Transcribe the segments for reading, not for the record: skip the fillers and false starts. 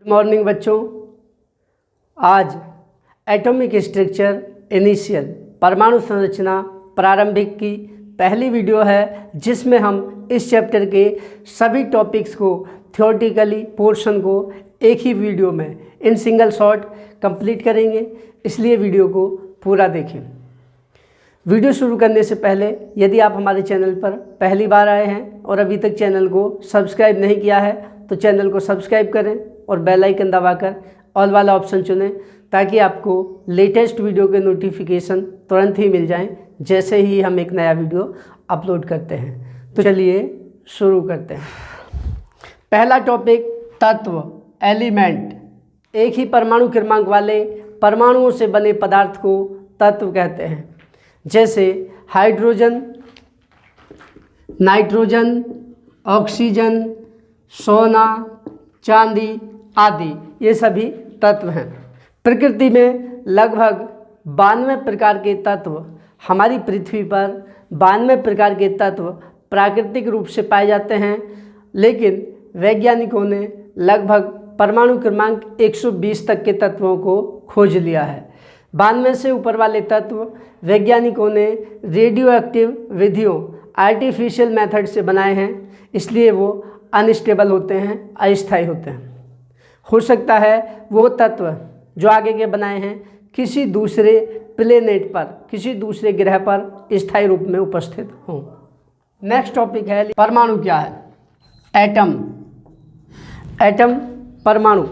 Morning बच्चों, आज atomic structure initial परमाणु संरचना प्रारंभिक की पहली वीडियो है, जिसमें हम इस चैप्टर के सभी टॉपिक्स को थ्योरेटिकली पोर्शन को एक ही वीडियो में इन सिंगल शॉट कंप्लीट करेंगे, इसलिए वीडियो को पूरा देखें। वीडियो शुरू करने से पहले यदि आप हमारे चैनल पर पहली बार आए हैं और अभी तक चैनल को सब्सक्राइब नहीं किया है तो चैनल को सब्सक्राइब करें और बेल आइकन दबाकर ऑल वाला ऑप्शन चुनें, ताकि आपको लेटेस्ट वीडियो के नोटिफिकेशन तुरंत ही मिल जाएं जैसे ही हम एक नया वीडियो अपलोड करते हैं। तो चलिए शुरू करते हैं। पहला टॉपिक तत्व एलिमेंट। एक ही परमाणु क्रमांक वाले परमाणुओं से बने पदार्थ को तत्व कहते हैं, जैसे हाइड्रोजन, नाइट्रोजन, ऑक्सीजन, सोना, चांदी आदि, ये सभी तत्व हैं। प्रकृति में लगभग 92 प्रकार के तत्व, हमारी पृथ्वी पर 92 प्रकार के तत्व प्राकृतिक रूप से पाए जाते हैं, लेकिन वैज्ञानिकों ने लगभग परमाणु क्रमांक 120 तक के तत्वों को खोज लिया है। 92 से ऊपर वाले तत्व वैज्ञानिकों ने रेडियो एक्टिव विधियों आर्टिफिशियल मेथड से बनाए हैं, इसलिए वो अनस्टेबल होते हैं, अस्थायी होते हैं। हो सकता है वो तत्व जो आगे के बनाए हैं किसी दूसरे प्लेनेट पर, किसी दूसरे ग्रह पर स्थायी रूप में उपस्थित हों। नेक्स्ट टॉपिक है परमाणु क्या है। एटम। एटम परमाणु।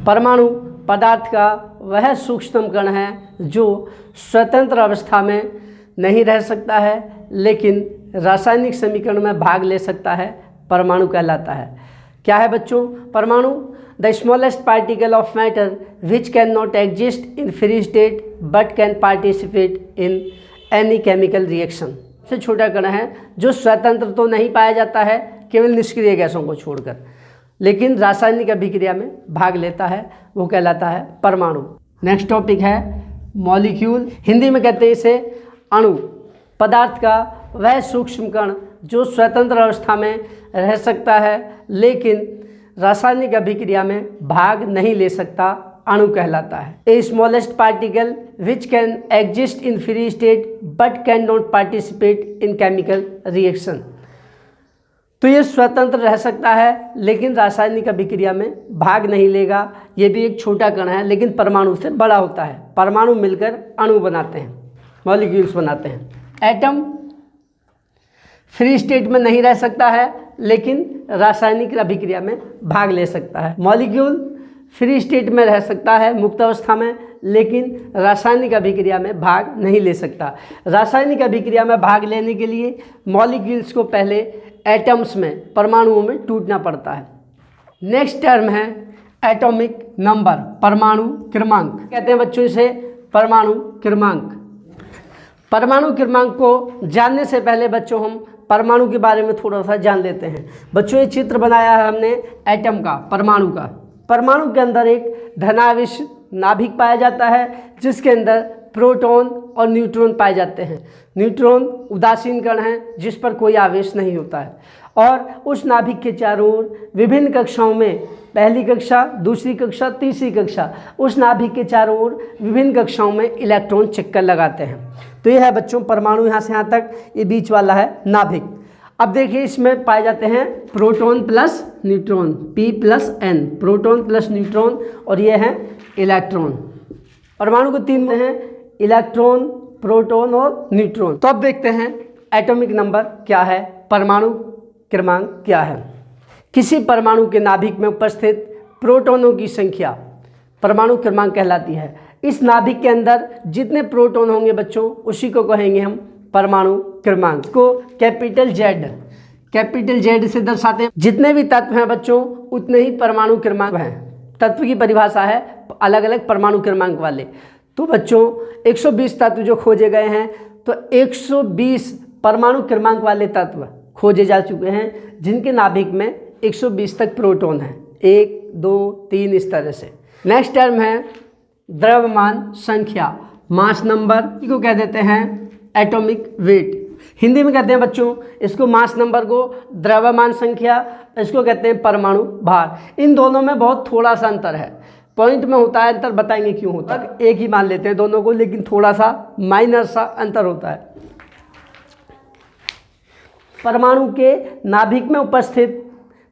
परमाणु पदार्थ का वह सूक्ष्मतम कण है जो स्वतंत्र अवस्था में नहीं रह सकता है, लेकिन रासायनिक समीकरण में भाग ले सकता है, परमाणु कहलाता है। क्या है बच्चों परमाणु? The smallest particle of matter which can not exist in free state but can participate in any chemical reaction. सबसे छोटा कण है जो स्वतंत्र तो नहीं पाया जाता है केवल निष्क्रिय गैसों को छोड़कर, लेकिन रासायनिक अभिक्रिया में भाग लेता है, वो कहलाता है परमाणु। नेक्स्ट टॉपिक है मॉलिक्यूल। हिंदी में कहते हैं इसे अणु। पदार्थ का वह सूक्ष्म कण जो स्वतंत्र अवस्था में रह सकता है लेकिन रासायनिक अभिक्रिया में भाग नहीं ले सकता, अणु कहलाता है। A smallest particle which can exist in free state but can not participate in chemical reaction. तो ये स्वतंत्र रह सकता है लेकिन रासायनिक अभिक्रिया में भाग नहीं लेगा। ये भी एक छोटा कण है लेकिन परमाणु से बड़ा होता है। परमाणु मिलकर अणु बनाते हैं, मॉलिक्यूल्स बनाते हैं। एटम फ्री स्टेट में नहीं रह सकता है लेकिन रासायनिक अभिक्रिया में भाग ले सकता है। मॉलिक्यूल फ्री स्टेट में रह सकता है मुक्त अवस्था में, लेकिन रासायनिक अभिक्रिया में भाग नहीं ले सकता। रासायनिक अभिक्रिया में भाग लेने के लिए मॉलिक्यूल्स को पहले एटम्स में, परमाणुओं में टूटना पड़ता है। नेक्स्ट टर्म है एटॉमिक नंबर, परमाणु क्रमांक। कहते हैं बच्चों इसे परमाणु क्रमांक। परमाणु क्रमांक को जानने से पहले बच्चों हम परमाणु के बारे में थोड़ा सा जान लेते हैं। बच्चों ये चित्र बनाया है हमने एटम का, परमाणु का। परमाणु के अंदर एक धनावेश नाभिक पाया जाता है जिसके अंदर प्रोटॉन और न्यूट्रॉन पाए जाते हैं। न्यूट्रॉन उदासीन कण है जिस पर कोई आवेश नहीं होता है, और उस नाभिक के चारों ओर विभिन्न कक्षाओं में, पहली कक्षा, दूसरी कक्षा, तीसरी कक्षा, उस नाभिक के चारों ओर विभिन्न कक्षाओं में इलेक्ट्रॉन चक्कर लगाते हैं। तो ये है बच्चों परमाणु, यहाँ से यहाँ तक, ये बीच वाला है नाभिक। अब देखिए इसमें पाए जाते हैं proton plus neutron, P plus N, proton plus neutron, और ये है इलेक्ट्रॉन। परमाणु को तीन हैं, इलेक्ट्रॉन, प्रोटॉन और न्यूट्रॉन। तो अब देखते हैं एटॉमिक नंबर क्या है, परमाणु क्रमांक क्या है। किसी परमाणु के नाभिक में उपस्थित प्रोटॉनों की संख्या परमाणु क्रमांक कहलाती है। इस नाभिक के अंदर जितने प्रोटॉन होंगे बच्चों, उसी को कहेंगे हम परमाणु क्रमांक। को कैपिटल जेड से दर्शाते हैं। जितने भी तत्व हैं बच्चों उतने ही परमाणु क्रमांक हैं। तत्व की परिभाषा है अलग अलग परमाणु क्रमांक वाले। तो बच्चों 120 तत्व जो खोजे गए हैं, तो 120 परमाणु क्रमांक वाले तत्व खोजे जा चुके हैं जिनके नाभिक में 120 तक प्रोटॉन है, 1, 2, 3 इस तरह से। नेक्स्ट टर्म है द्रव्यमान संख्या, मास नंबर, को कह देते हैं एटॉमिक वेट। हिंदी में कहते हैं बच्चों इसको मास नंबर को, द्रव्यमान संख्या इसको कहते हैं परमाणु भार। इन दोनों में बहुत थोड़ा सा अंतर है, पॉइंट में होता है अंतर, बताएंगे क्यों होता है। एक ही मान लेते हैं दोनों को, लेकिन थोड़ा सा माइनर सा अंतर होता है। परमाणु के नाभिक में उपस्थित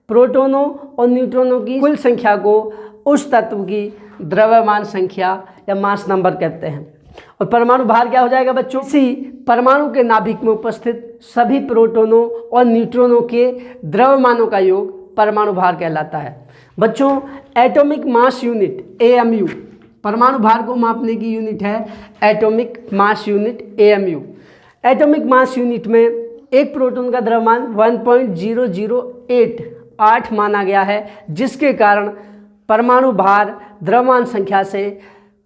प्रोटॉनों और न्यूट्रॉनों की कुल संख्या को उस तत्व की द्रव्यमान संख्या या मास नंबर कहते हैं। और परमाणु भार क्या हो जाएगा बच्चों? इसी परमाणु के नाभिक में उपस्थित सभी प्रोटॉनों और न्यूट्रॉनों के द्रव्यमानों का योग परमाणु भार कहलाता है। बच्चों एटॉमिक मास यूनिट AMU, परमाणु भार को मापने की यूनिट है atomic mass unit AMU। Atomic mass unit में एक प्रोटॉन का द्रव्यमान 1.0088 माना गया है, जिसके कारण परमाणु भार द्रव्यमान संख्या से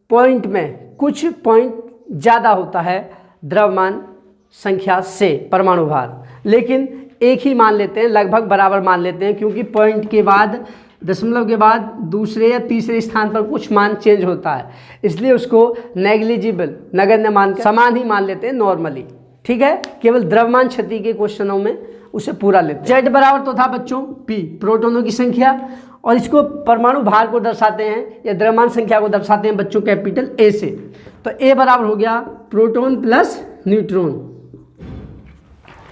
पॉइंट में कुछ पॉइंट ज़्यादा होता है द्रव्यमान संख्या से परमाणु भार, लेकिन एक ही मान लेते हैं, लगभग बराबर मान लेते हैं, क्योंकि पॉइंट के बाद दशमलव के बाद दूसरे या तीसरे स्थान पर कुछ मान चेंज होता है, इसलिए उसको नेग्लिजिबल नगण्य मान समान ही मान लेते हैं नॉर्मली। ठीक है, केवल द्रव्यमान क्षति के क्वेश्चनों में उसे पूरा लेते हैं। Z बराबर तो था बच्चों P, प्रोटॉनों की संख्या, और इसको परमाणु भार को दर्शाते हैं या द्रव्यमान संख्या को दर्शाते हैं बच्चों कैपिटल A से। तो A बराबर हो गया प्रोटॉन प्लस न्यूट्रॉन,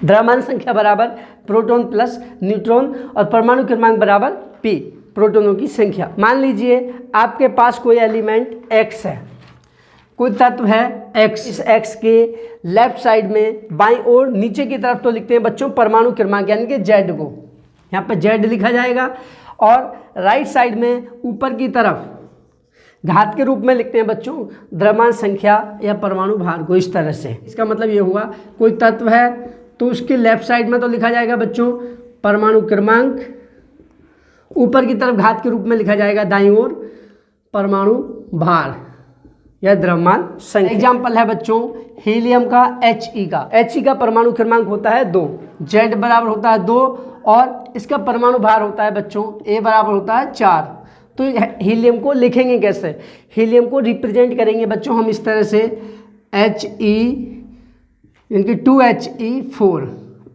द्रव्यमान संख्या बराबर प्रोटॉन प्लस न्यूट्रॉन, और परमाणु क्रमांक बराबर P, प्रोटॉनों की संख्या। मान लीजिए आपके पास कोई एलिमेंट X है, कोई तत्व है X, इस X के लेफ्ट साइड में बाईं ओर नीचे की तरफ तो लिखते हैं बच्चों परमाणु क्रमांक यानी कि Z को, यहाँ पे Z लिखा जाएगा, और राइट साइड में ऊपर की तरफ घात के रूप में लिखते हैं बच्चों द्रव्यमान संख्या या परमाणु भार को, इस तरह से। इसका मतलब ये हुआ कोई तत्व है तो उसके लेफ्ट साइड में तो लिखा जाएगा बच्चों परमाणु क्रमांक, ऊपर की तरफ घात के रूप में लिखा जाएगा दाईं ओर परमाणु भार या द्रव्यमान संख्या। एग्जाम्पल है बच्चों हीलियम का He का। He का परमाणु क्रमांक होता है 2, Z बराबर होता है 2, और इसका परमाणु भार होता है बच्चों A बराबर होता है 4। तो हीलियम को लिखेंगे कैसे? हीलियम को रिप्रेजेंट करेंगे बच्चों हम इस तरह से He यानी 2He4,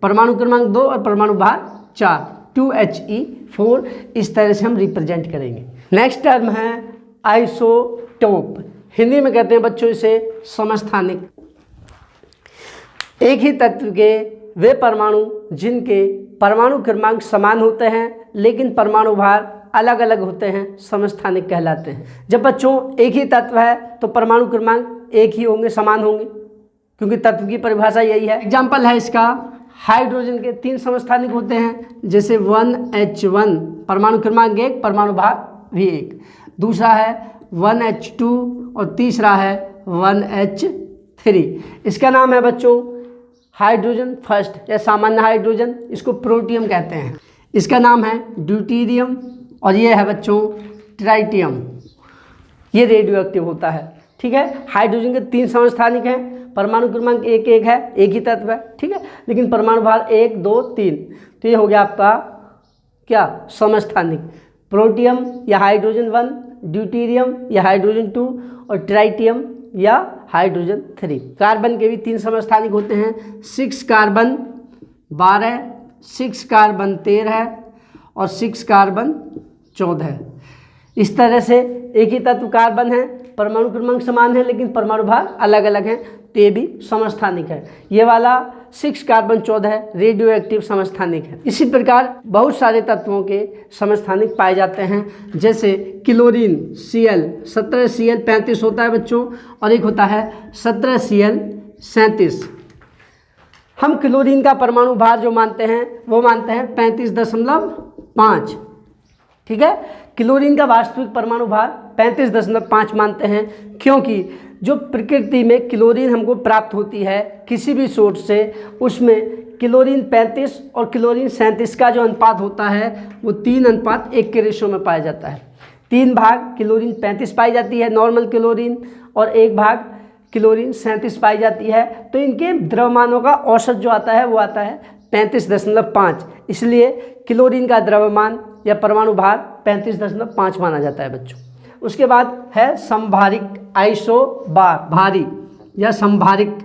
परमाणु क्रमांक 2 और परमाणु भार 4, 2He4, इस तरह से हम रिप्रेजेंट करेंगे। नेक्स्ट टर्म है आइसोटोप, हिंदी में कहते हैं बच्चों इसे समस्थानिक। एक ही तत्व के वे परमाणु जिनके परमाणु क्रमांक समान होते हैं लेकिन परमाणु भार अलग अलग होते हैं समस्थानिक कहलाते हैं। जब बच्चों एक ही तत्व है तो परमाणु क्रमांक एक ही होंगे, समान होंगे, क्योंकि तत्व की परिभाषा यही है। एग्जाम्पल है इसका हाइड्रोजन के 3 समस्थानिक होते हैं, जैसे 1H1 परमाणु क्रमांक 1, परमाणु भार भी 1, दूसरा है 1H2 और तीसरा है 1H3। इसका नाम है बच्चों हाइड्रोजन फर्स्ट या सामान्य हाइड्रोजन, इसको प्रोटियम कहते हैं। इसका नाम है ड्यूटीरियम, और ये है बच्चों ट्राइटियम, ये रेडियो एक्टिव होता है। ठीक है, हाइड्रोजन के 3 समस्थानिक हैं, परमाणु क्रमांक 1 है, एक ही तत्व है, ठीक है, लेकिन परमाणु भार 1, 2, 3। तो ये हो गया आपका क्या समस्थानिक, प्रोटियम या हाइड्रोजन 1, ड्यूटीरियम या हाइड्रोजन 2 और ट्राइटियम या हाइड्रोजन 3। कार्बन के भी 3 समस्थानिक होते हैं, 6 कार्बन 12, 6 कार्बन 13 और 6 कार्बन 14। इस तरह से एक ही तत्व कार्बन है, परमाणु क्रमांक समान है लेकिन परमाणु भार अलग अलग हैं, तो ये भी समस्थानिक है। ये वाला 6 कार्बन 14 रेडियो एक्टिव समस्थानिक है। इसी प्रकार बहुत सारे तत्वों के समस्थानिक पाए जाते हैं, जैसे क्लोरीन Cl 17Cl35 होता है बच्चों, और एक होता है 17Cl37। हम क्लोरीन का परमाणु भार जो मानते हैं वो मानते हैं 35.5। ठीक है, क्लोरीन का वास्तविक परमाणु भार 35.5 मानते हैं, क्योंकि जो प्रकृति में क्लोरीन हमको प्राप्त होती है किसी भी सोर्स से, उसमें क्लोरीन 35 और क्लोरीन 37 का जो अनुपात होता है वो 3:1 के रेशो में पाया जाता है। 3 भाग क्लोरीन 35 पाई जाती है नॉर्मल क्लोरीन, और 1 भाग क्लोरीन 37 पाई जाती है। तो इनके द्रव्यमानों का औसत जो आता है वो आता है 35.5, इसलिए क्लोरीन का द्रव्यमान या परमाणु भार 35.5 माना जाता है बच्चों। उसके बाद है संभारिक आइसोबार, भारी या संभारिक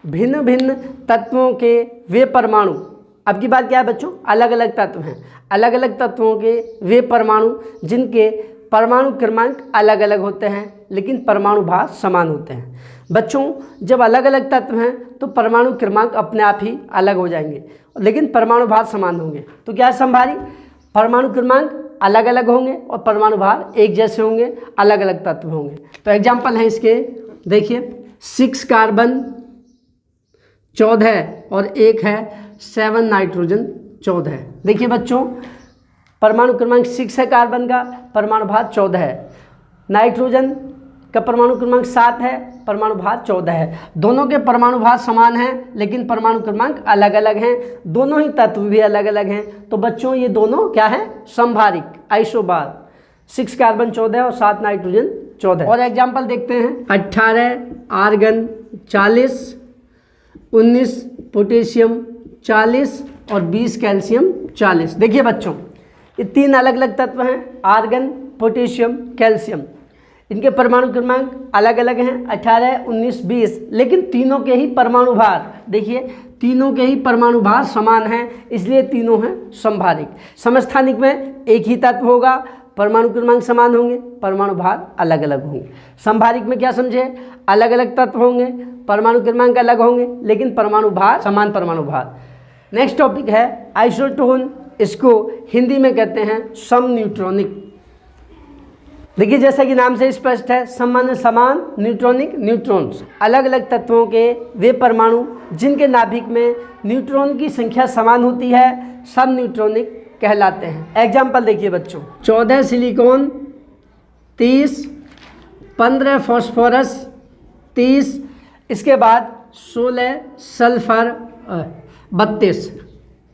भिन्न भिन्न तत्वों के वे परमाणु, अब की बात क्या है बच्चों, अलग अलग तत्व हैं, अलग अलग तत्वों के वे परमाणु जिनके परमाणु क्रमांक अलग अलग होते हैं लेकिन परमाणु भार समान होते हैं। बच्चों जब अलग अलग तत्व हैं तो परमाणु क्रमांक अपने आप ही अलग हो जाएंगे लेकिन परमाणु भार समान होंगे। तो क्या है समभारी, परमाणु क्रमांक अलग अलग होंगे और परमाणु भार एक जैसे होंगे, अलग अलग तत्व होंगे। तो एग्जाम्पल है इसके, देखिए 6 कार्बन 14 और एक है 7 नाइट्रोजन 14। देखिए बच्चों परमाणु क्रमांक 6 है कार्बन का, परमाणु भार 14 है। नाइट्रोजन का परमाणु क्रमांक 7 है, परमाणु भार 14 है। दोनों के परमाणु भार समान हैं लेकिन परमाणु क्रमांक अलग अलग हैं, दोनों ही तत्व भी अलग अलग हैं। तो बच्चों ये दोनों क्या है, समभारिक, आइसोबार। 6 कार्बन 14 और 7 नाइट्रोजन 14। और एग्जाम्पल देखते हैं, 18 आर्गन 40, 19 पोटेशियम 40 और 20 कैल्शियम 40। देखिए बच्चों ये 3 अलग अलग तत्व हैं, आर्गन, पोटेशियम, कैल्शियम। इनके परमाणु क्रमांक अलग अलग हैं, 18, 19, 20, लेकिन तीनों के ही परमाणु भार, देखिए तीनों के ही परमाणु भार समान हैं, इसलिए तीनों हैं समभारिक। समस्थानिक में एक ही तत्व होगा, परमाणु क्रमांक समान होंगे, परमाणु भार अलग अलग होंगे। समभारिक में क्या समझे, अलग अलग तत्व होंगे, परमाणु क्रमांक अलग होंगे लेकिन परमाणु भार समान परमाणु भार। नेक्स्ट टॉपिक है आइसोटोन, इसको हिंदी में कहते हैं समन्यूट्रॉनिक। देखिए जैसा कि नाम से स्पष्ट है, सम माने समान, न्यूट्रॉनिक न्यूट्रॉन्स, अलग अलग तत्वों के वे परमाणु जिनके नाभिक में न्यूट्रॉन की संख्या समान होती है समन्यूट्रॉनिक कहलाते हैं। एग्जाम्पल देखिए बच्चों, 14 सिलिकॉन 30, 15 फॉस्फोरस 30, इसके बाद 16 सल्फर 32।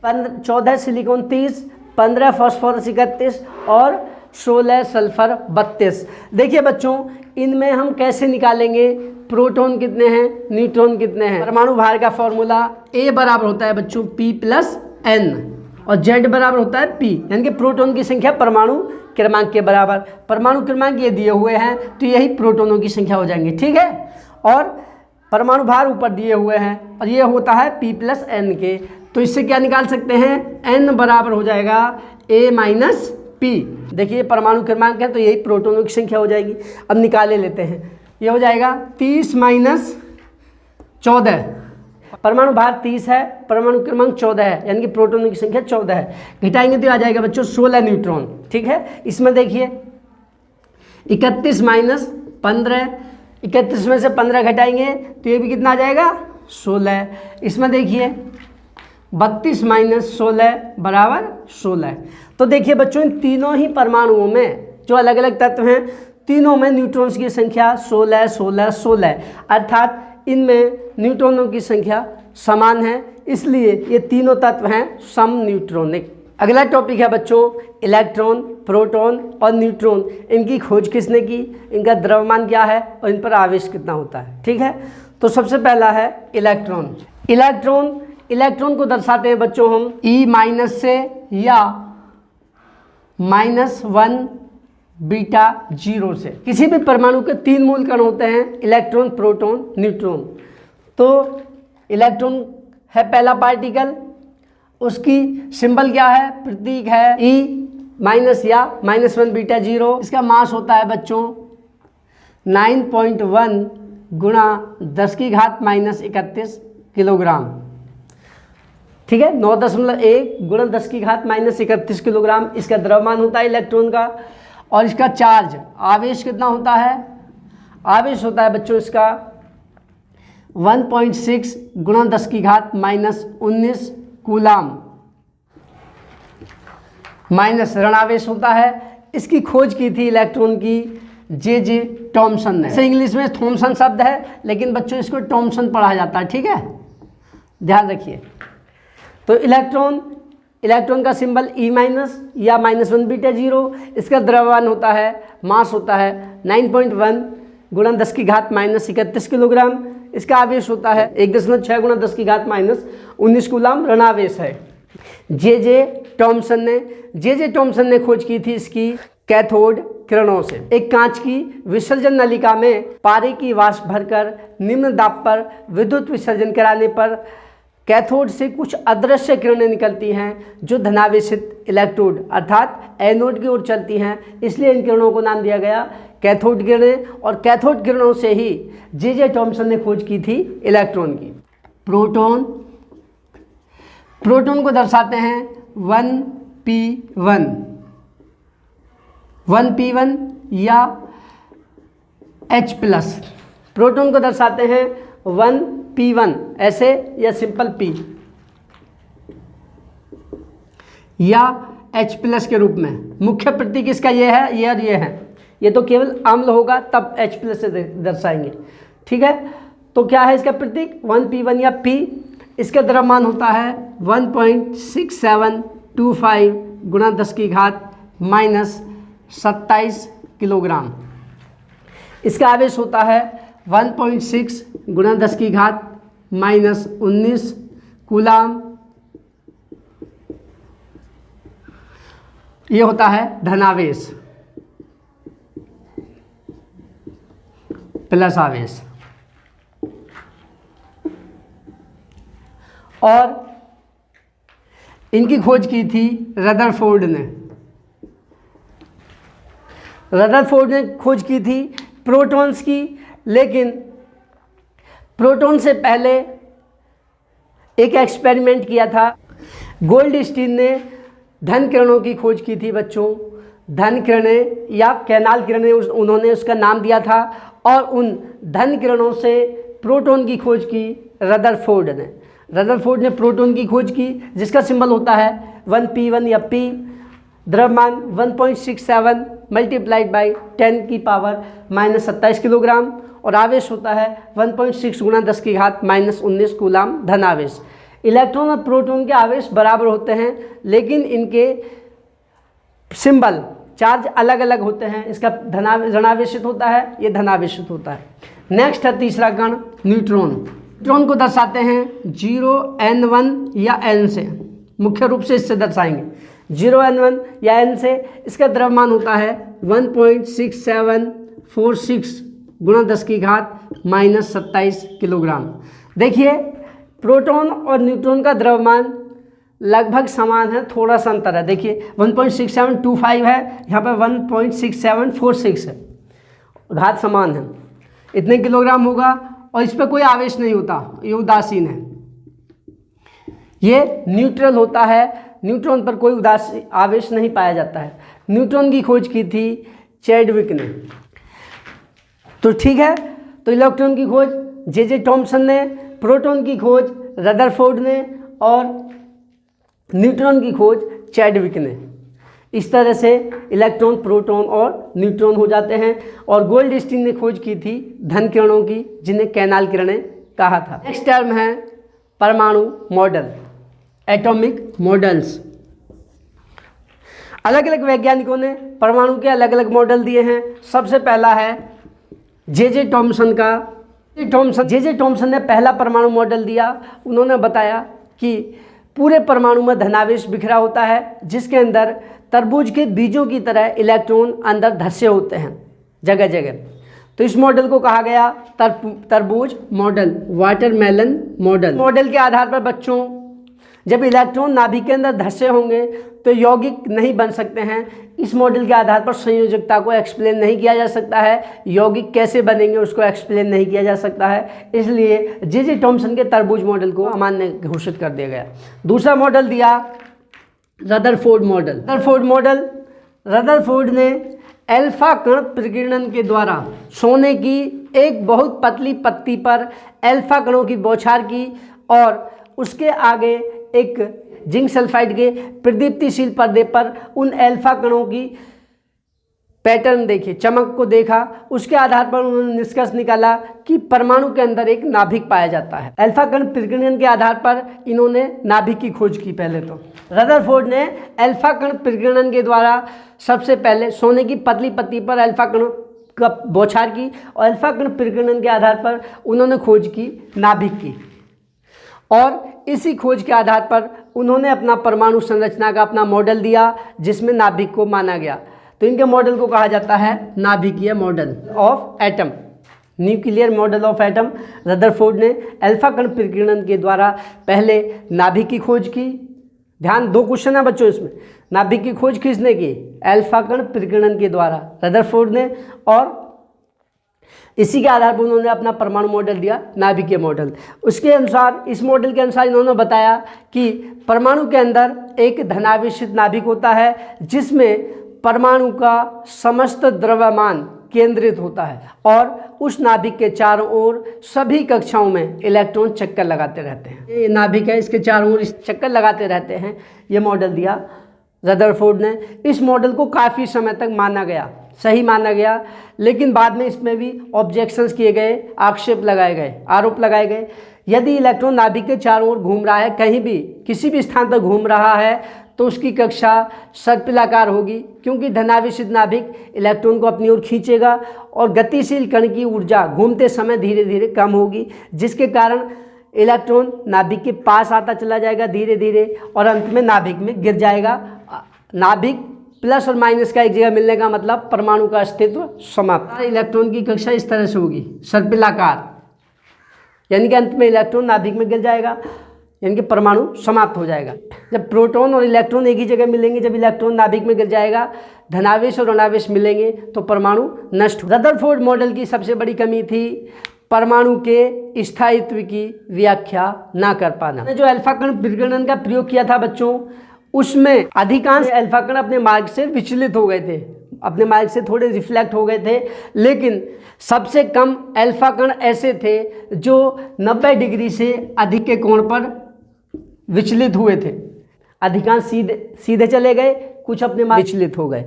14 सिलिकॉन 30, 15 फॉस्फोरस 31 और 16 सल्फर 32। देखिए बच्चों इनमें हम कैसे निकालेंगे प्रोटॉन कितने हैं, न्यूट्रॉन कितने हैं। परमाणु भार का फॉर्मूला A बराबर होता है बच्चों P + N और Z बराबर होता है P, यानी कि प्रोटॉन की संख्या परमाणु क्रमांक के बराबर। परमाणु क्रमांक ये दिए हुए हैं तो यही प्रोटॉनों की संख्या हो जाएंगी, ठीक है। और परमाणु भार ऊपर दिए हुए हैं और ये होता है P + N के, तो इससे क्या निकाल सकते हैं, N बराबर हो जाएगा A - P। देखिए परमाणु क्रमांक है तो यही प्रोटॉनों की संख्या हो जाएगी। अब निकाले लेते हैं, ये हो जाएगा 30 - 14, परमाणु भार 30 है, परमाणु क्रमांक 14 है, यानी कि प्रोटॉनों की संख्या 14 है। घटाएंगे तो आ जाएगा बच्चों 16 न्यूट्रॉन, ठीक है। इसमें देखिए 31 - 15, 31 में से 15 घटाएंगे तो ये भी कितना आ जाएगा 16। इसमें देखिए 32 - 16 बराबर 16। तो देखिए बच्चों इन तीनों ही परमाणुओं में जो अलग अलग तत्व हैं तीनों में न्यूट्रॉन्स की संख्या 16, 16, 16, अर्थात इनमें न्यूट्रॉनों की संख्या समान है, इसलिए ये तीनों तत्व हैं समन्यूट्रॉनिक। अगला टॉपिक है बच्चों इलेक्ट्रॉन, प्रोटॉन और न्यूट्रॉन। इनकी खोज किसने की, इनका द्रव्यमान क्या है और इन पर आवेश कितना होता है, ठीक है। तो सबसे पहला है इलेक्ट्रॉन। इलेक्ट्रॉन को दर्शाते हैं बच्चों हम E- से या -1 बीटा 0 से। किसी भी परमाणु के 3 मूल कण होते हैं, इलेक्ट्रॉन, प्रोटॉन, न्यूट्रॉन। तो इलेक्ट्रॉन है पहला पार्टिकल, उसकी सिंबल क्या है, प्रतीक है E- या -1 बीटा 0। इसका मास होता है बच्चों 9.1 × 10⁻31 किलोग्राम, ठीक है। 9.1 × 10⁻31 किलोग्राम इसका द्रव्यमान होता है इलेक्ट्रॉन का। और इसका चार्ज, आवेश कितना होता है, आवेश होता है बच्चों इसका 1.6 × 10⁻19 कूलाम, माइनस ऋणावेश होता है। इसकी खोज की थी इलेक्ट्रॉन की J.J. टॉमसन ने। से इंग्लिश में थॉमसन शब्द है लेकिन बच्चों इसको टॉमसन पढ़ा जाता है, ठीक है, ध्यान रखिए। तो इलेक्ट्रॉन का सिंबल E- या -1 बीटा 0। इसका द्रव्यमान होता है, मास होता है 9.1 × 10⁻31 किलोग्राम। इसका आवेश होता है 1.6 × 10⁻19 कूलाम, ऋणावेश है। J.J. टॉमसन ने खोज की थी इसकी कैथोड, किरणों से। एक कांच की विसर्जन नलिका में पारे की वाष्प भरकर निम्न दाब पर विद्युत विसर्जन कराने पर कैथोड से कुछ अदृश्य किरणें निकलती हैं जो धनावेशित इलेक्ट्रोड अर्थात एनोड की ओर चलती हैं, इसलिए इन किरणों को नाम दिया गया कैथोड किरणें। और कैथोड किरणों से ही जे थॉमसन ने खोज की थी इलेक्ट्रॉन की। प्रोटॉन को दर्शाते हैं 1p1 या H प्लस। प्रोटॉन को दर्शाते हैं 1p1 ऐसे या सिंपल p या H प्लस के रूप में। मुख्य प्रतीक इसका ये है, ये और ये है। ये तो केवल अम्ल होगा तब H प्लस से दर्शाएंगे, ठीक है। तो क्या है इसका प्रतीक 1p1 या p। इसका द्रव्यमान होता है 1.6725 गुणा 10 की घात माइनस 27 किलोग्राम। इसका आवेश होता है 1.6 गुणा 10 की घात माइनस 19 कूलाम। ये होता है धनावेश प्लस आवेश। और इनकी खोज की थी रदरफोर्ड ने। रदरफोर्ड ने खोज की थी प्रोटॉन्स की, लेकिन प्रोटॉन से पहले एक एक्सपेरिमेंट किया था। गोल्डस्टीन ने धन किरणों की खोज की थी बच्चों। धन किरणें या कैनाल किरणें उन्होंने उसका नाम दिया था, और उन धन किरणों से प्रोटॉन की खोज की रदरफोर्ड ने। रदरफोर्ड ने प्रोटॉन की खोज की जिसका सिंबल होता है 1p1 या p। द्रव्यमान 1.67 मल्टीप्लाइड बाई 10 की पावर माइनस 27 किलोग्राम, और आवेश होता है 1.6 गुणा 10 की घात माइनस 19 कूलाम धनावेश। इलेक्ट्रॉन और प्रोटॉन के आवेश बराबर होते हैं, लेकिन इनके सिंबल चार्ज अलग अलग होते हैं। इसका ऋणावेशित होता है, ये धनावेशित होता है। नेक्स्ट है तीसरा कण न्यूट्रॉन। न्यूट्रॉन को दर्शाते हैं 0n1 या n से। मुख्य रूप से इससे दर्शाएंगे 0n1 या n से। इसका द्रव्यमान होता है 1.6746 गुणा 10 की घात माइनस 27 किलोग्राम। देखिए प्रोटॉन और न्यूट्रॉन का द्रव्यमान लगभग समान है, थोड़ा सा अंतर है। देखिए 1.6725 है, यहाँ पर 1.6746 है, घात समान है, इतने किलोग्राम होगा। और इस पर कोई आवेश नहीं होता, ये उदासीन है, ये न्यूट्रल होता है। न्यूट्रॉन पर कोई आवेश नहीं पाया जाता है। न्यूट्रॉन की खोज की थी चैडविक ने। तो ठीक है, तो इलेक्ट्रॉन की खोज जे थॉमसन ने, प्रोटॉन की खोज रदरफोर्ड ने, और न्यूट्रॉन की खोज चैडविक ने। इस तरह से इलेक्ट्रॉन, प्रोटॉन और न्यूट्रॉन हो जाते हैं। और गोल्डस्टीन ने खोज की थी धन किरणों की, जिन्हें कैनाल किरणें कहा था। नेक्स्ट टर्म है परमाणु मॉडल, एटॉमिक मॉडल्स। अलग अलग वैज्ञानिकों ने परमाणु के अलग अलग मॉडल दिए हैं। सबसे पहला है जे थॉमसन का। जे थॉमसन ने पहला परमाणु मॉडल दिया। उन्होंने बताया कि पूरे परमाणु में धनावेश बिखरा होता है, जिसके अंदर तरबूज के बीजों की तरह इलेक्ट्रॉन अंदर धसे होते हैं जगह जगह। तो इस मॉडल को कहा गया तरबूज मॉडल, वाटरमेलन मॉडल। मॉडल के आधार पर बच्चों, जब इलेक्ट्रॉन नाभिक के अंदर धसे होंगे तो यौगिक नहीं बन सकते हैं। इस मॉडल के आधार पर संयोजकता को एक्सप्लेन नहीं किया जा सकता है। यौगिक कैसे बनेंगे उसको एक्सप्लेन नहीं किया जा सकता है। इसलिए जे थॉमसन के तरबूज मॉडल को अमान्य घोषित कर दिया गया। दूसरा मॉडल दिया रदरफोर्ड मॉडल। रदरफोर्ड ने अल्फा कण प्रकीर्णन के द्वारा सोने की एक बहुत पतली पत्ती पर अल्फा कणों की बौछार की, और उसके आगे एक जिंक सल्फाइड के प्रदीप्तिशील पर्दे पर उन अल्फा कणों की पैटर्न देखी, चमक को देखा। उसके आधार पर उन्होंने निष्कर्ष निकाला कि परमाणु के अंदर एक नाभिक पाया जाता है। अल्फा कण प्रकीर्णन के आधार पर इन्होंने नाभिक की खोज की। पहले तो रदरफोर्ड ने अल्फा कण प्रकीर्णन के द्वारा सबसे पहले सोने की पतली पत्ती पर अल्फा कणों का बौछार की, और अल्फा कण प्रकीर्णन के आधार पर उन्होंने खोज की नाभिक की। और इसी खोज के आधार पर उन्होंने अपना परमाणु संरचना का अपना मॉडल दिया, जिसमें नाभिक को माना गया। तो इनके मॉडल को कहा जाता है नाभिकीय model of atom, nuclear model of atom. Rutherford ने अल्फा कण प्रकीर्णन के द्वारा पहले नाभिक की खोज की। ध्यान, 2 क्वेश्चन है बच्चों इसमें। नाभिक की खोज किसने की? अल्फा कण प्रकीर्णन के द्वारा रदरफोर्ड ने, और इसी के आधार पर उन्होंने अपना परमाणु मॉडल दिया, नाभिकीय मॉडल। उसके अनुसार, इस मॉडल के अनुसार इन्होंने बताया कि परमाणु के अंदर एक धनावेशित नाभिक होता है जिसमें परमाणु का समस्त द्रव्यमान केंद्रित होता है और उस नाभिक के चारों ओर सभी कक्षाओं में इलेक्ट्रॉन चक्कर लगाते रहते हैं। ये नाभिक है, इसके चारों ओर चक्कर लगाते रहते हैं। ये मॉडल दिया रदरफोर्ड ने। इस मॉडल को काफ़ी समय तक माना गया, सही माना गया, लेकिन बाद में इसमें भी ऑब्जेक्शंस किए गए, आक्षेप लगाए गए, आरोप लगाए गए। यदि इलेक्ट्रॉन नाभिक के चारों ओर घूम रहा है, कहीं भी किसी भी स्थान पर घूम रहा है, तो उसकी कक्षा सर्पिलाकार होगी, क्योंकि धनावेशित नाभिक इलेक्ट्रॉन को अपनी ओर खींचेगा और गतिशील कण की ऊर्जा घूमते समय धीरे धीरे कम होगी, जिसके कारण इलेक्ट्रॉन नाभिक के पास आता चला जाएगा धीरे धीरे और अंत में नाभिक में गिर जाएगा। नाभिक प्लस और माइनस का एक जगह मिलने का मतलब परमाणु का अस्तित्व समाप्त। इलेक्ट्रॉन की कक्षा इस तरह से होगी, सर्पिलाकार, यानी कि अंत में इलेक्ट्रॉन नाभिक में गिर जाएगा, यानी कि परमाणु समाप्त हो जाएगा। जब प्रोटॉन और इलेक्ट्रॉन एक ही जगह मिलेंगे, जब इलेक्ट्रॉन नाभिक में गिर जाएगा, धनावेश और ऋणावेश मिलेंगे तो परमाणु नष्ट हो। रदरफोर्ड मॉडल की सबसे बड़ी कमी थी परमाणु के स्थायित्व की व्याख्या ना कर पाना। जो अल्फा कण प्रकीर्णन का प्रयोग किया था बच्चों, उसमें अधिकांश अल्फा कण अपने मार्ग से विचलित हो गए थे, अपने मार्ग से थोड़े रिफ्लेक्ट हो गए थे, लेकिन सबसे कम अल्फा कण ऐसे थे जो 90 डिग्री से अधिक के कोण पर विचलित हुए थे। अधिकांश सीधे चले गए, कुछ अपने मार्ग विचलित हो गए।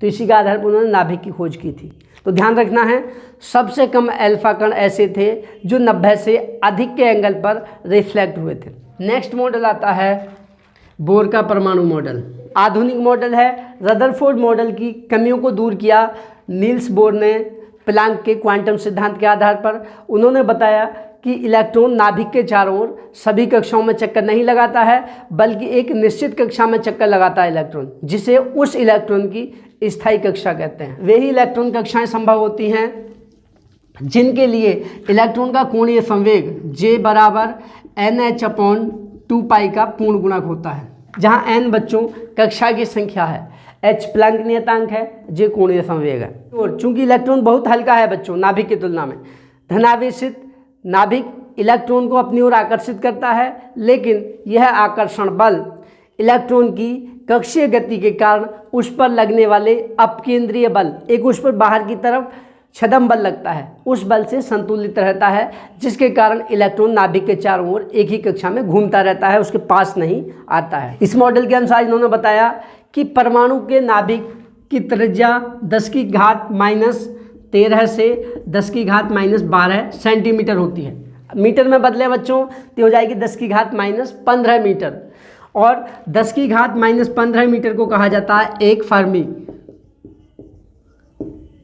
तो इसी के आधार पर उन्होंने नाभिक की खोज की थी। तो ध्यान रखना है, सबसे कम अल्फा कण ऐसे थे जो 90 से अधिक के एंगल पर रिफ्लेक्ट हुए थे। नेक्स्ट मॉडल आता है बोर का परमाणु मॉडल। आधुनिक मॉडल है। रदरफोर्ड मॉडल की कमियों को दूर किया नील्स बोर ने प्लांक के क्वांटम सिद्धांत के आधार पर। उन्होंने बताया कि इलेक्ट्रॉन नाभिक के चारों ओर सभी कक्षाओं में चक्कर नहीं लगाता है, बल्कि एक निश्चित कक्षा में चक्कर लगाता है इलेक्ट्रॉन, जिसे उस इलेक्ट्रॉन की स्थायी कक्षा कहते हैं। वे ही इलेक्ट्रॉन कक्षाएं संभव होती हैं जिनके लिए इलेक्ट्रॉन का कोणीय संवेग J बराबर NH/2π का पूर्ण गुणक होता है, जहां n बच्चों कक्षा की संख्या है, H प्लैंक नियतांक है, J कोणीय संवेग है। और चूंकि इलेक्ट्रॉन बहुत हल्का है बच्चों नाभिक की तुलना में, धनावेशित नाभिक इलेक्ट्रॉन को अपनी ओर आकर्षित करता है, लेकिन यह आकर्षण बल इलेक्ट्रॉन की कक्षीय गति के कारण उस पर लगने वाले अपकेंद्रीय बल, एक उस पर बाहर की तरफ छदम बल लगता है, उस बल से संतुलित रहता है, जिसके कारण इलेक्ट्रॉन नाभिक के चारों ओर एक ही कक्षा में घूमता रहता है, उसके पास नहीं आता है। इस मॉडल के अनुसार इन्होंने बताया कि परमाणु के नाभिक की त्रिज्या 10⁻⁻13 से 10⁻⁻12 सेंटीमीटर होती है। मीटर में बदले बच्चों तो हो जाएगी 10⁻⁻15 मीटर, और 10⁻⁻15 मीटर को कहा जाता है एक फर्मी।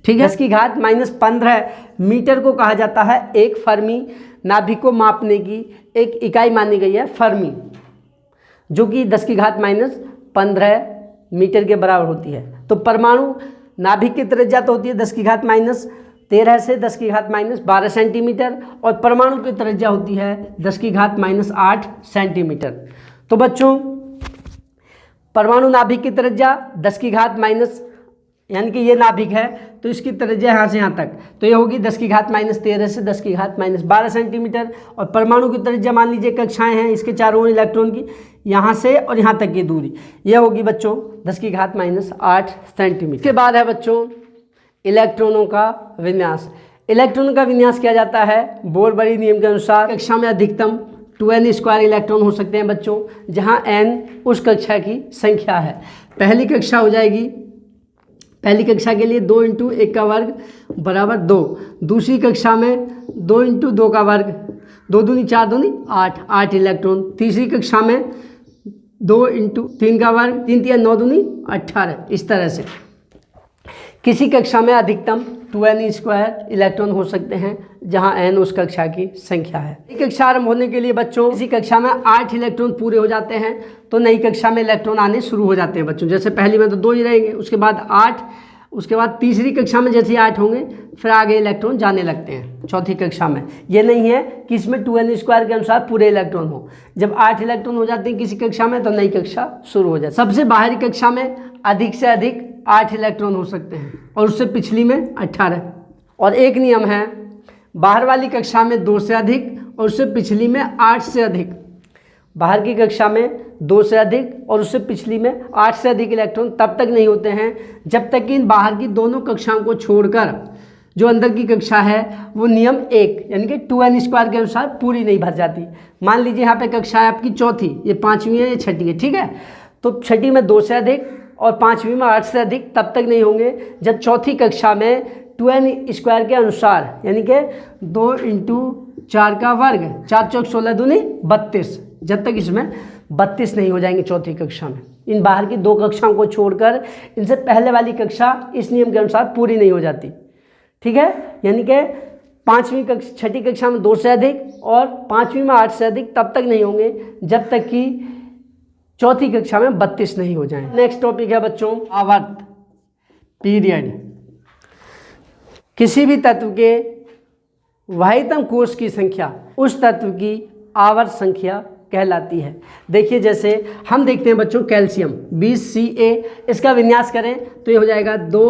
ठीक है, 10⁻⁻15 मीटर को कहा जाता है एक फर्मी। नाभिक को मापने की एक इकाई मानी गई है फर्मी, जो कि 10⁻⁻15 मीटर के बराबर होती है। तो परमाणु नाभिक की त्रिज्या तो होती है 10⁻⁻13 से 10⁻⁻12 सेंटीमीटर, और परमाणु की त्रिज्या होती है 10⁻⁸ सेंटीमीटर। तो बच्चों परमाणु नाभिक की त्रिज्या 10⁻⁻, यानी कि ये नाभिक है तो इसकी त्रिज्या यहाँ से यहाँ तक, तो ये होगी 10⁻⁻13 से 10⁻⁻12 सेंटीमीटर। और परमाणु की त्रिज्या मान लीजिए कक्षाएं हैं इसके चारों ओर इलेक्ट्रॉन की, यहाँ से और यहाँ तक की दूरी, यह होगी बच्चों 10⁻⁸ सेंटीमीटर। इसके बाद है बच्चों इलेक्ट्रॉनों का विन्यास। इलेक्ट्रॉनों का विन्यास किया जाता है बोर-बरी नियम के अनुसार। कक्षा में अधिकतम 2n² इलेक्ट्रॉन हो सकते हैं बच्चों, जहाँ n उस कक्षा की संख्या है। पहली कक्षा हो जाएगी, पहली कक्षा के लिए 2 × 1 का वर्ग बराबर 2। दूसरी कक्षा में 2 × 2 का वर्ग, 2 दूनी 4 दूनी 8 इलेक्ट्रॉन। तीसरी कक्षा में 2 × 3 का वर्ग, 3 × 9 दूनी 18। इस तरह से किसी कक्षा में अधिकतम 2n² इलेक्ट्रॉन हो सकते हैं, जहां n उस कक्षा की संख्या है। एक कक्षा आरंभ होने के लिए बच्चों इसी कक्षा में 8 इलेक्ट्रॉन पूरे हो जाते हैं, तो नई कक्षा में इलेक्ट्रॉन आने शुरू हो जाते हैं बच्चों। जैसे पहली में तो 2 ही रहेंगे, उसके बाद 8 उसके बाद तीसरी कक्षा में जैसे 8 होंगे फिर आगे इलेक्ट्रॉन जाने लगते हैं चौथी कक्षा में। ये नहीं है कि इसमें 2n² के अनुसार पूरे इलेक्ट्रॉन हो। जब 8 इलेक्ट्रॉन हो जाते हैं किसी कक्षा में तो नई कक्षा शुरू हो जाती है। सबसे बाहरी कक्षा में अधिक से अधिक 8 इलेक्ट्रॉन हो सकते हैं और उससे पिछली में 18। और एक नियम है, बाहर वाली कक्षा में 2 से अधिक और उससे पिछली में 8 से अधिक। बाहर की कक्षा में 2 से अधिक और उससे पिछली में 8 से अधिक इलेक्ट्रॉन तब तक नहीं होते हैं जब तक कि इन बाहर की दोनों कक्षाओं को छोड़कर जो अंदर की कक्षा है वो नियम 1 यानी कि 2n² के अनुसार पूरी नहीं भर जाती। मान लीजिए यहाँ पे कक्षा है आपकी चौथी, ये 5वीं है, ये 6ठी है, ठीक है। तो 6ठी में 2 से अधिक और 5वीं में 8 से अधिक तब तक नहीं होंगे जब चौथी कक्षा में 2n² के अनुसार यानी कि 2 × 4 का वर्ग, 4 चौक 16 दूनी 32, जब तक इसमें 32 नहीं हो जाएंगे चौथी कक्षा में। इन बाहर की 2 कक्षाओं को छोड़कर इनसे पहले वाली कक्षा इस नियम के अनुसार पूरी नहीं हो जाती, ठीक है। यानी कि 6ठी कक्षा में 2 से अधिक और 5वीं में 8 से अधिक तब तक नहीं होंगे जब तक कि चौथी कक्षा में 32 नहीं हो जाएं। नेक्स्ट टॉपिक है बच्चों आवर्त, पीरियड। किसी भी तत्व के वाहितम कोष की संख्या उस तत्व की आवर्त संख्या कहलाती है। देखिए जैसे हम देखते हैं बच्चों कैल्शियम 20Ca, इसका विन्यास करें तो ये हो जाएगा 2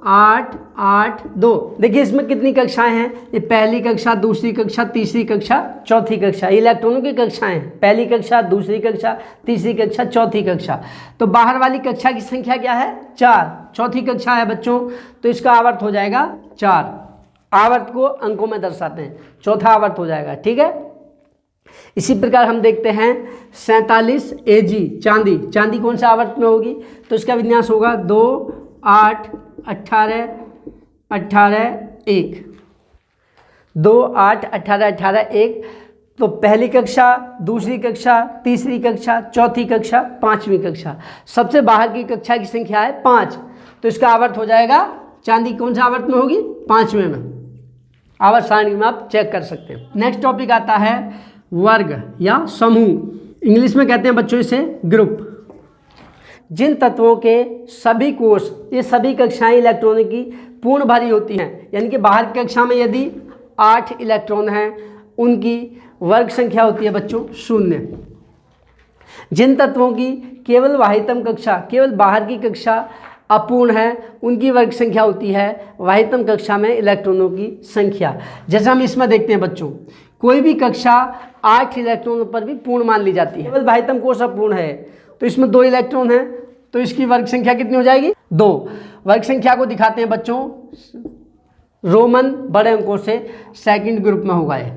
8 8 2। देखिए इसमें कितनी कक्षाएं हैं, ये पहली कक्षा, दूसरी कक्षा, तीसरी कक्षा, चौथी कक्षा। ये इलेक्ट्रॉनों की कक्षाएं हैं, पहली कक्षा, दूसरी कक्षा, तीसरी कक्षा, चौथी कक्षा। तो बाहर वाली कक्षा की संख्या क्या है 4, चौथी कक्षा है बच्चों, तो इसका आवर्त हो जाएगा 4। आवर्त को अंकों में दर्शाते हैं, चौथा आवर्त हो जाएगा, ठीक है। इसी प्रकार हम देखते हैं 47 Ag चांदी, चांदी कौन सा आवर्त में होगी, तो इसका विन्यास होगा 2 8 18 18 1, 2 8 18 18 1। तो पहली कक्षा, दूसरी कक्षा, तीसरी कक्षा, चौथी कक्षा, 5वीं कक्षा। सबसे बाहर की कक्षा की संख्या है 5, तो इसका आवर्त हो जाएगा, चांदी कौन सा आवर्त में होगी 5वें में। आवर्त सारणी में आप चेक कर सकते हैं। नेक्स्ट टॉपिक आता है वर्ग या समूह, इंग्लिश में कहते हैं बच्चों इसे ग्रुप। जिन तत्वों के सभी कोष, ये सभी कक्षाएं इलेक्ट्रॉनों की पूर्ण भरी होती हैं, यानी कि बाहर की कक्षा में यदि 8 इलेक्ट्रॉन हैं उनकी वर्ग संख्या होती है बच्चों 0। जिन तत्वों की केवल वाहितम कक्षा, केवल बाहर की कक्षा अपूर्ण है, उनकी वर्ग संख्या होती है वाहितम कक्षा में इलेक्ट्रॉनों की संख्या। जैसे हम इसमें देखते हैं बच्चों, कोई भी कक्षा 8 इलेक्ट्रॉनों पर भी पूर्ण मान ली जाती है। केवल वाहितम कोष अपूर्ण है तो इसमें 2 इलेक्ट्रॉन हैं, तो इसकी वर्ग संख्या कितनी हो जाएगी 2। वर्ग संख्या को दिखाते हैं बच्चों रोमन बड़े अंकों से, सेकंड ग्रुप में होगा ये।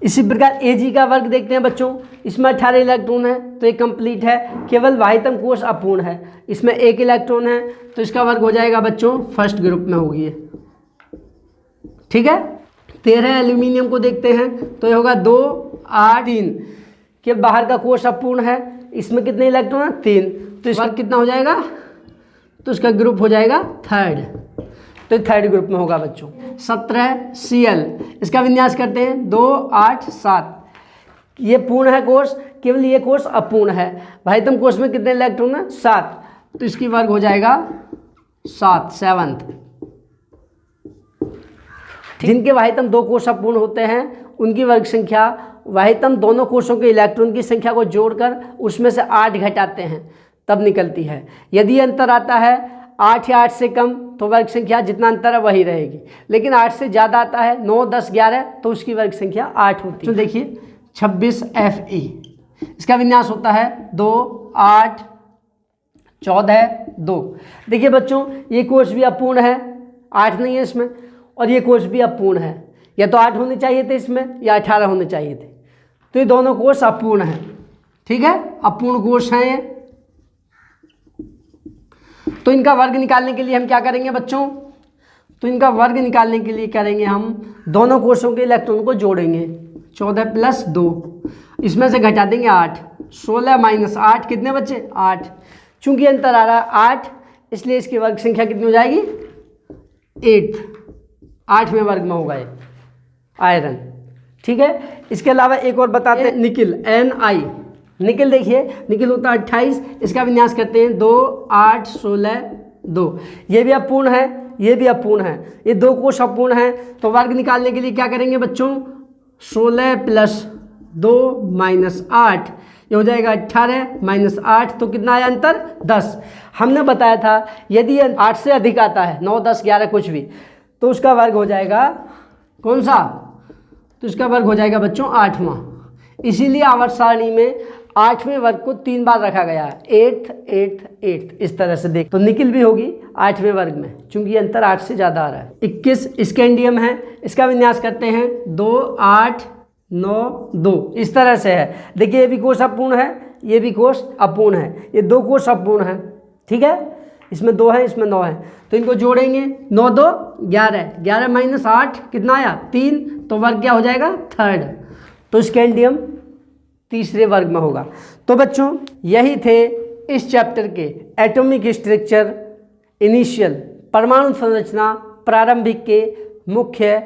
इसी प्रकार Ag का वर्ग देखते हैं बच्चों, इसमें 18 इलेक्ट्रॉन है तो ये कंप्लीट है, केवल वाहितम कोष अपूर्ण है, इसमें 1 इलेक्ट्रॉन है तो इसका वर्ग हो जाएगा बच्चों फर्स्ट ग्रुप में होगी ये, ठीक है। 13 एल्यूमिनियम को देखते हैं तो ये होगा 2 8 3, के बाहर का कोष अपूर्ण है, इसमें कितने इलेक्ट्रॉन है 3, तो इसका कितना हो जाएगा, तो इसका ग्रुप हो जाएगा थर्ड, तो थर्ड ग्रुप में होगा बच्चों। 17 Cl, इसका विन्यास करते हैं 2 8 7, ये पूर्ण है कोष, केवल ये कोष अपूर्ण है। वाहितम कोष में कितने इलेक्ट्रॉन है 7, तो इसकी वर्ग हो जाएगा 7 7th। जिनके वाहितम 2 कोष अपूर्ण होते हैं उनकी वर्ग संख्या वाहितम दोनों कोषों के इलेक्ट्रॉन की संख्या को जोड़कर उसमें से 8 घटाते हैं तब निकलती है। यदि अंतर आता है 8 या 8 से कम तो वर्ग संख्या जितना अंतर है वही रहेगी, लेकिन 8 से ज़्यादा आता है 9 10 11 तो उसकी वर्ग संख्या 8 होती है। तो देखिए 26 Fe, इसका विन्यास होता है 2 8 14 2। देखिए बच्चों ये कोष भी अपूर्ण है, 8 नहीं है इसमें, और ये कोष भी अपूर्ण है, या तो 8 होने चाहिए थे इसमें या 18 होने चाहिए थे, तो ये दोनों कोष अपूर्ण हैं, ठीक है, अपूर्ण कोष हैं ये। तो इनका वर्ग निकालने के लिए हम क्या करेंगे बच्चों, तो इनका वर्ग निकालने के लिए करेंगे हम दोनों कोषों के इलेक्ट्रॉन को जोड़ेंगे, 14 + 2, इसमें से घटा देंगे 8, 16 - 8 कितने बच्चे 8। चूंकि अंतर आ रहा है 8 इसलिए इसकी वर्ग संख्या कितनी हो जाएगी 8, 8वें वर्ग में होगा ये आयरन, ठीक है। इसके अलावा एक और बताते हैं निकिल Ni, निकल देखिए, निकल होता है 28, इसका विन्यास करते हैं 2 8 16 2। ये भी अपूर्ण है, ये भी अपूर्ण है, ये दो कोष अपूर्ण है, तो वर्ग निकालने के लिए क्या करेंगे बच्चों, 16 + 2 - 8, ये हो जाएगा 18 - 8, तो कितना आया अंतर 10। हमने बताया था यदि 8 से अधिक आता है, 9 10 11 कुछ भी, तो उसका वर्ग हो जाएगा कौन सा, तो इसका वर्ग हो जाएगा बच्चों 8वां। इसीलिए आवर्त सारणी में 8वें वर्ग को 3 बार रखा गया है, 8 8 8, इस तरह से देख, तो निकिल भी होगी 8वें वर्ग में, चूंकि अंतर 8 से ज़्यादा आ रहा है। 21 स्कैंडियम है, इसका विन्यास करते हैं 2 8 9 2, इस तरह से है। देखिए ये भी कोष अपूर्ण है, ये भी कोष अपूर्ण है, ये दो कोष अपूर्ण है, ठीक है, इसमें 2 है, इसमें 9 है, तो इनको जोड़ेंगे, 9 2 11, 11 - 8 कितना आया 3, तो वर्ग क्या हो जाएगा 3rd, तो स्कैंडियम तीसरे वर्ग में होगा। तो बच्चों यही थे इस चैप्टर के एटॉमिक स्ट्रक्चर, इनिशियल परमाणु संरचना, प्रारंभिक के मुख्य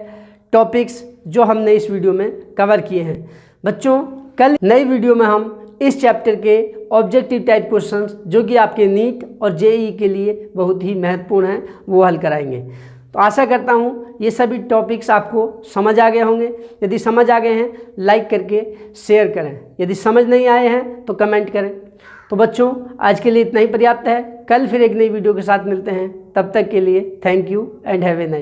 टॉपिक्स जो हमने इस वीडियो में कवर किए हैं। बच्चों कल नई वीडियो में हम इस चैप्टर के ऑब्जेक्टिव टाइप क्वेश्चंस जो कि आपके नीट और जेईई के लिए बहुत ही महत्वपूर्ण हैं वो हल कराएंगे। तो आशा करता हूँ ये सभी टॉपिक्स आपको समझ आ गए होंगे। यदि समझ आ गए हैं लाइक करके शेयर करें, यदि समझ नहीं आए हैं तो कमेंट करें। तो बच्चों आज के लिए इतना ही पर्याप्त है, कल फिर एक नई वीडियो के साथ मिलते हैं, तब तक के लिए thank you and have a nice.